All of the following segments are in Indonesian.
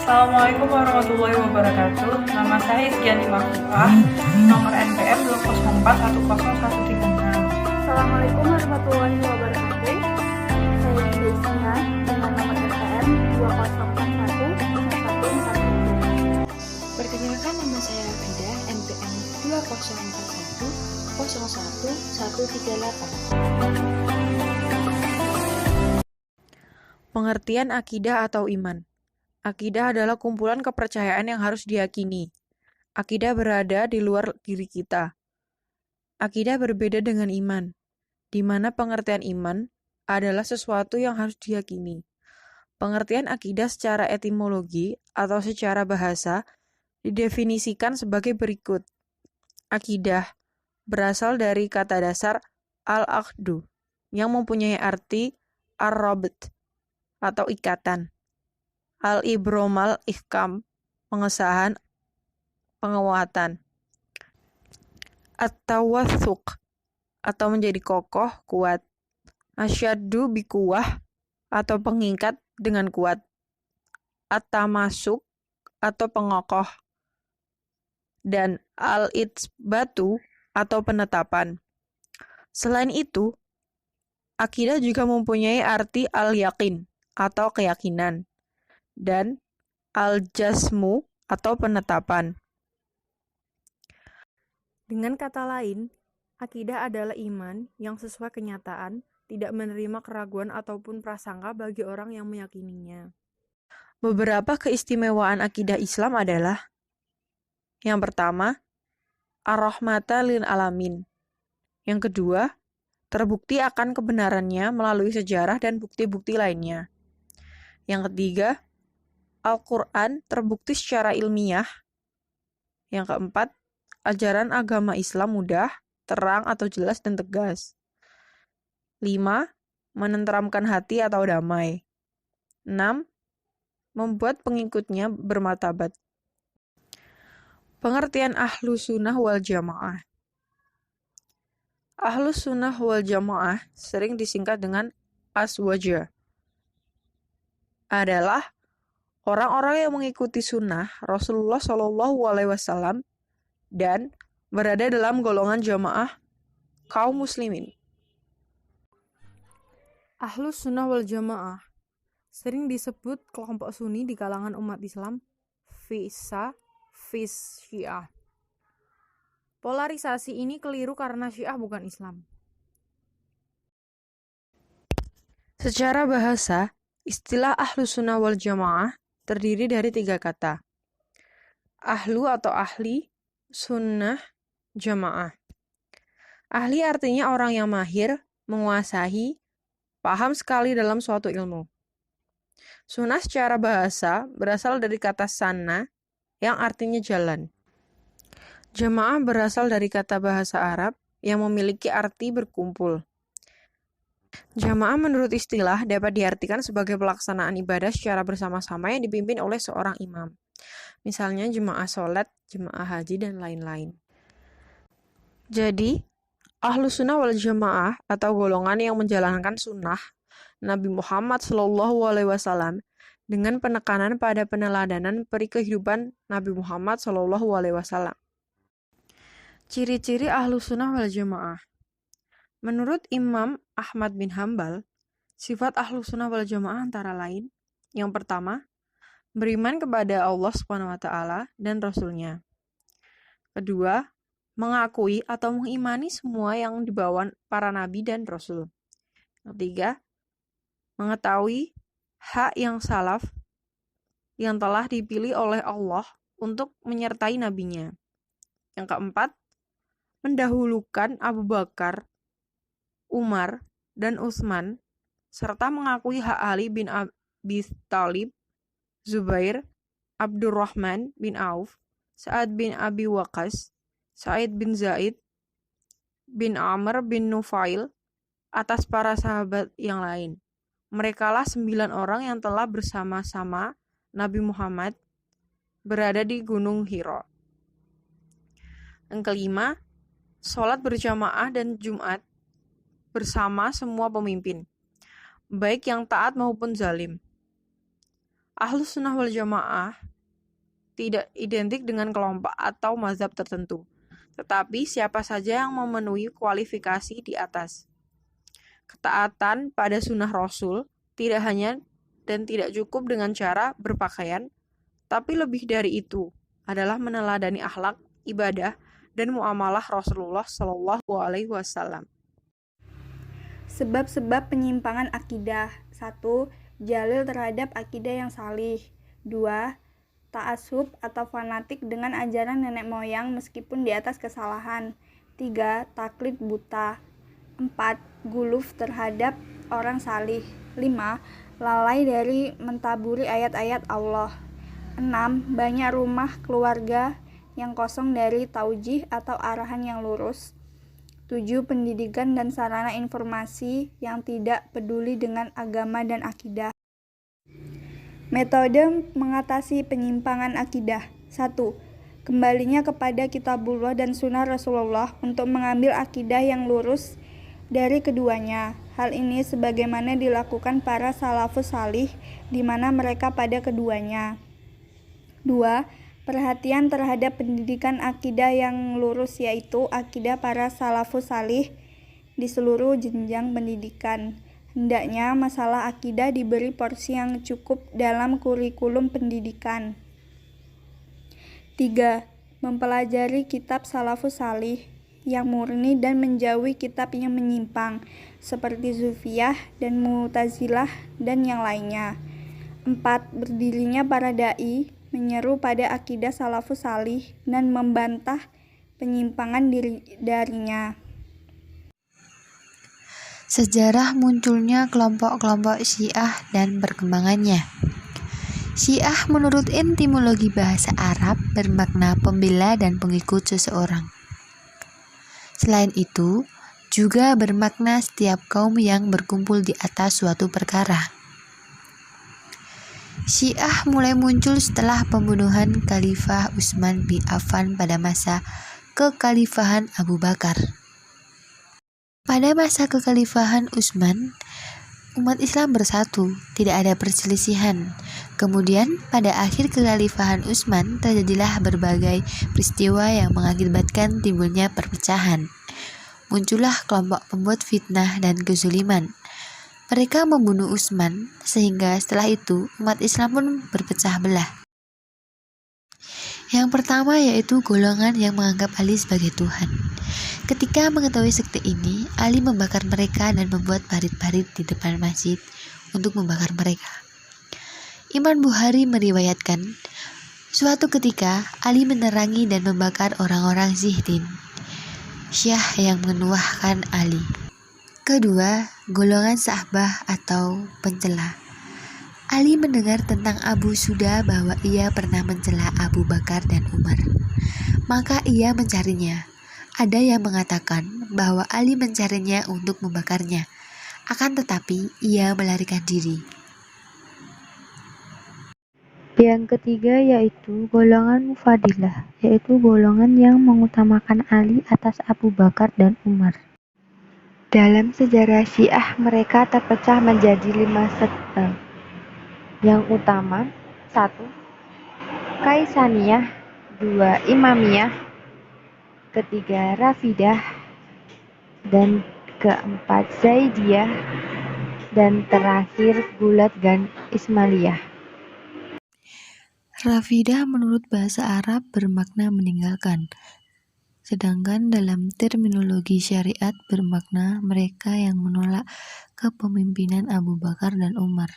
Assalamualaikum warahmatullahi wabarakatuh. Nama saya Izgiani Mahfuah, nomor NPM 2041013. Assalamualaikum warahmatullahi wabarakatuh. Saya Dinda Ismihan dengan nomor NPM 20411147. Perkenalkan, nama saya Dinda, NPM 204101138. Pengertian akidah atau iman. Akidah adalah kumpulan kepercayaan yang harus diyakini. Akidah berada di luar diri kita. Akidah berbeda dengan iman, di mana pengertian iman adalah sesuatu yang harus diyakini. Pengertian akidah secara etimologi atau secara bahasa didefinisikan sebagai berikut. Akidah berasal dari kata dasar al-aqdu yang mempunyai arti ar-rabt atau ikatan. Al-ibromal ihkam, pengesahan, penguatan. At-tawathuq, atau menjadi kokoh, kuat. Asyaddu bikuwah, atau pengikat dengan kuat. At-tamasuk, atau pengokoh. Dan al-itsbatu, atau penetapan. Selain itu, akidah juga mempunyai arti al-yaqin, atau keyakinan, dan al-jasmu atau penetapan. Dengan kata lain, akidah adalah iman yang sesuai kenyataan, tidak menerima keraguan ataupun prasangka bagi orang yang meyakininya. Beberapa keistimewaan akidah Islam adalah: yang pertama, ar-rahmata lil alamin. Yang kedua, terbukti akan kebenarannya melalui sejarah dan bukti-bukti lainnya. Yang ketiga, Al-Quran terbukti secara ilmiah. Yang keempat, ajaran agama Islam mudah, terang atau jelas dan tegas. 5. Menenteramkan hati atau damai. 6. Membuat pengikutnya bermartabat. Pengertian Ahlus Sunnah wal Jamaah. Ahlus Sunnah wal Jamaah sering disingkat dengan ASWAJ. Adalah orang-orang yang mengikuti sunnah Rasulullah SAW dan berada dalam golongan jamaah kaum muslimin. Ahlus Sunnah wal Jamaah sering disebut kelompok Sunni di kalangan umat Islam, fis Syiah. Polarisasi ini keliru karena Syiah bukan Islam. Secara bahasa, istilah Ahlus Sunnah wal Jamaah terdiri dari 3 kata. Ahlu atau ahli, sunnah, jamaah. Ahli artinya orang yang mahir, menguasai, paham sekali dalam suatu ilmu. Sunnah secara bahasa berasal dari kata sanna yang artinya jalan. Jamaah berasal dari kata bahasa Arab yang memiliki arti berkumpul. Jamaah menurut istilah dapat diartikan sebagai pelaksanaan ibadah secara bersama-sama yang dipimpin oleh seorang imam. Misalnya jemaah sholat, jemaah haji, dan lain-lain. Jadi, Ahlus Sunnah wal Jamaah atau golongan yang menjalankan sunnah Nabi Muhammad SAW dengan penekanan pada peneladanan peri kehidupan Nabi Muhammad SAW. Ciri-ciri Ahlus Sunnah wal Jamaah. Menurut Imam Ahmad bin Hambal, sifat Ahlus Sunnah wal Jamaah antara lain: yang pertama, beriman kepada Allah SWT dan Rasul-Nya. Kedua, mengakui atau mengimani semua yang dibawa para nabi dan rasul. Ketiga, mengetahui hak yang salaf yang telah dipilih oleh Allah untuk menyertai nabinya. Yang keempat, mendahulukan Abu Bakar, Umar, dan Utsman, serta mengakui hak Ali bin Abi Thalib, Zubair, Abdurrahman bin Auf, Sa'ad bin Abi Waqqas, Sa'id bin Zaid, bin Amr bin Nufail, atas para sahabat yang lain. Merekalah 9 orang yang telah bersama-sama Nabi Muhammad berada di Gunung Hira. Yang kelima, sholat berjamaah dan Jumat bersama semua pemimpin, baik yang taat maupun zalim. Ahlus Sunnah wal Jamaah tidak identik dengan kelompok atau mazhab tertentu, tetapi siapa saja yang memenuhi kualifikasi di atas. Ketaatan pada sunnah Rasul tidak hanya dan tidak cukup dengan cara berpakaian, tapi lebih dari itu adalah meneladani akhlak, ibadah, dan muamalah Rasulullah Shallallahu Alaihi Wasallam. Sebab-sebab penyimpangan akidah. 1. Jalil terhadap akidah yang salih. 2. Ta'assub atau fanatik dengan ajaran nenek moyang meskipun di atas kesalahan. 3. Taklid buta. 4. Guluf terhadap orang salih. 5. Lalai dari mentaburi ayat-ayat Allah. 6. Banyak rumah keluarga yang kosong dari taujih atau arahan yang lurus. 7. Pendidikan dan sarana informasi yang tidak peduli dengan agama dan akidah. Metode mengatasi penyimpangan akidah. 1. Kembalinya kepada kitabullah dan sunnah Rasulullah untuk mengambil akidah yang lurus dari keduanya. Hal ini sebagaimana dilakukan para salafus salih di mana mereka pada keduanya. 2. Perhatian terhadap pendidikan akidah yang lurus, yaitu akidah para salafus salih di seluruh jenjang pendidikan. Hendaknya masalah akidah diberi porsi yang cukup dalam kurikulum pendidikan. 3. Mempelajari kitab salafus salih yang murni dan menjauhi kitab yang menyimpang seperti Sufiyah dan Mu'tazilah dan yang lainnya. 4. Berdirinya para dai menyeru pada akidah salafus salih dan membantah penyimpangan darinya. Sejarah munculnya kelompok-kelompok Syiah dan perkembangannya. Syiah menurut etimologi bahasa Arab bermakna pembela dan pengikut seseorang. Selain itu, juga bermakna setiap kaum yang berkumpul di atas suatu perkara. Syiah mulai muncul setelah pembunuhan Khalifah Utsman bin Affan pada masa kekhalifahan Abu Bakar. Pada masa kekhalifahan Utsman, umat Islam bersatu, tidak ada perselisihan. Kemudian, pada akhir kekhalifahan Utsman, terjadilah berbagai peristiwa yang mengakibatkan timbulnya perpecahan. Muncullah kelompok pembuat fitnah dan kezuliman. Mereka membunuh Utsman, sehingga setelah itu umat Islam pun berpecah belah. Yang pertama yaitu golongan yang menganggap Ali sebagai Tuhan. Ketika mengetahui sekte ini, Ali membakar mereka dan membuat parit-parit di depan masjid untuk membakar mereka. Imam Bukhari meriwayatkan, suatu ketika Ali menerangi dan membakar orang-orang Zihdin, Syiah yang menuahkan Ali. Kedua, golongan Sa'bah atau pencela. Ali mendengar tentang Abu Suda bahwa ia pernah mencela Abu Bakar dan Umar. Maka ia mencarinya. Ada yang mengatakan bahwa Ali mencarinya untuk membakarnya. Akan tetapi ia melarikan diri. Yang ketiga yaitu golongan Mufadilah, yaitu golongan yang mengutamakan Ali atas Abu Bakar dan Umar. Dalam sejarah Syiah mereka terpecah menjadi 5 sekte. Yang utama, 1. Kaisaniyah, 2. Imamiyah, ketiga Rafidah, dan keempat Zaidiyah, dan terakhir Gulat dan Ismailiyah. Rafidah menurut bahasa Arab bermakna meninggalkan, sedangkan dalam terminologi syariat bermakna mereka yang menolak kepemimpinan Abu Bakar dan Umar,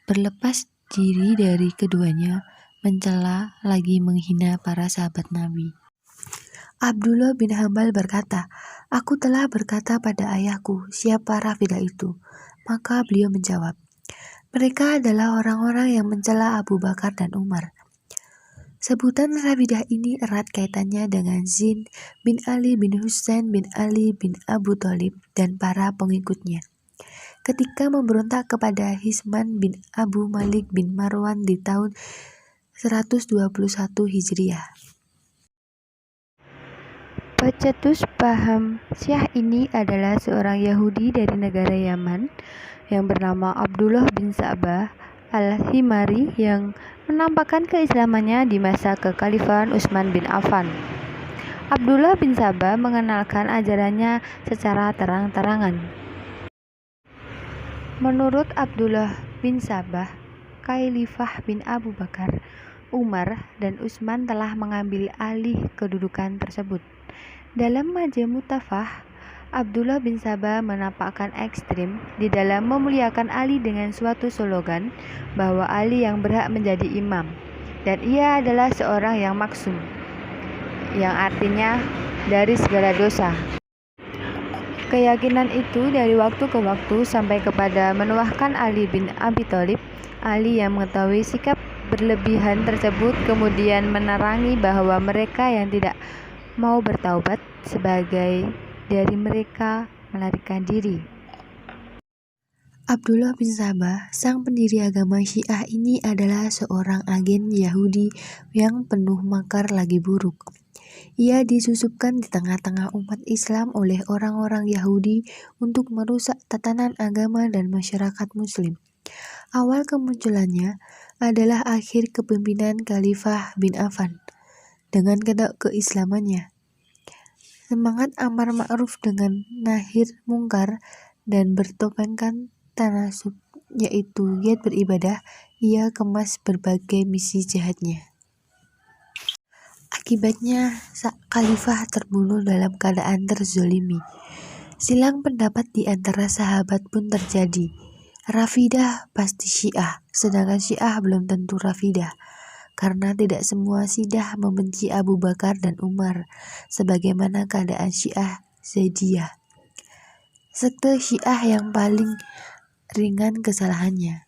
berlepas diri dari keduanya, mencela lagi menghina para sahabat Nabi. Abdullah bin Hambal berkata, "Aku telah berkata pada ayahku, siapa Rafidah itu?" Maka beliau menjawab, "Mereka adalah orang-orang yang mencela Abu Bakar dan Umar." Sebutan Rafidah ini erat kaitannya dengan Zain bin Ali bin Husain bin Ali bin Abu Thalib dan para pengikutnya. Ketika memberontak kepada Hisman bin Abu Malik bin Marwan di tahun 121 Hijriah. Pencetus paham Syiah ini adalah seorang Yahudi dari negara Yaman yang bernama Abdullah bin Sa'bah Al-Himari yang menampakkan keislamannya di masa kekhalifahan Utsman bin Affan. Abdullah bin Sabah mengenalkan ajarannya secara terang-terangan. Menurut Abdullah bin Sabah, Khalifah bin Abu Bakar, Umar, dan Utsman telah mengambil alih kedudukan tersebut. Dalam Majmu' Tafah, Abdullah bin Sabah menampakkan ekstrim di dalam memuliakan Ali dengan suatu slogan bahwa Ali yang berhak menjadi imam dan ia adalah seorang yang maksum, yang artinya dari segala dosa. Keyakinan itu dari waktu ke waktu sampai kepada menuahkan Ali bin Abi Thalib. Ali yang mengetahui sikap berlebihan tersebut kemudian menerangi bahwa mereka yang tidak mau bertaubat sebagai dari mereka melarikan diri. Abdullah bin Sabah, sang pendiri agama Syiah ini adalah seorang agen Yahudi yang penuh makar lagi buruk. Ia disusupkan di tengah-tengah umat Islam oleh orang-orang Yahudi untuk merusak tatanan agama dan masyarakat Muslim. Awal kemunculannya adalah akhir kepemimpinan Khalifah bin Affan dengan keislamannya. Semangat amar ma'ruf dengan nahir mungkar dan bertopengkan tanasub, yaitu giat beribadah, ia kemas berbagai misi jahatnya. Akibatnya, Khalifah terbunuh dalam keadaan terzolimi. Silang pendapat di antara sahabat pun terjadi. Rafidah pasti Syiah, sedangkan Syiah belum tentu Rafidah. Karena tidak semua Syiah membenci Abu Bakar dan Umar, sebagaimana keadaan Syiah Zaidiyah. Sekte Syiah yang paling ringan kesalahannya.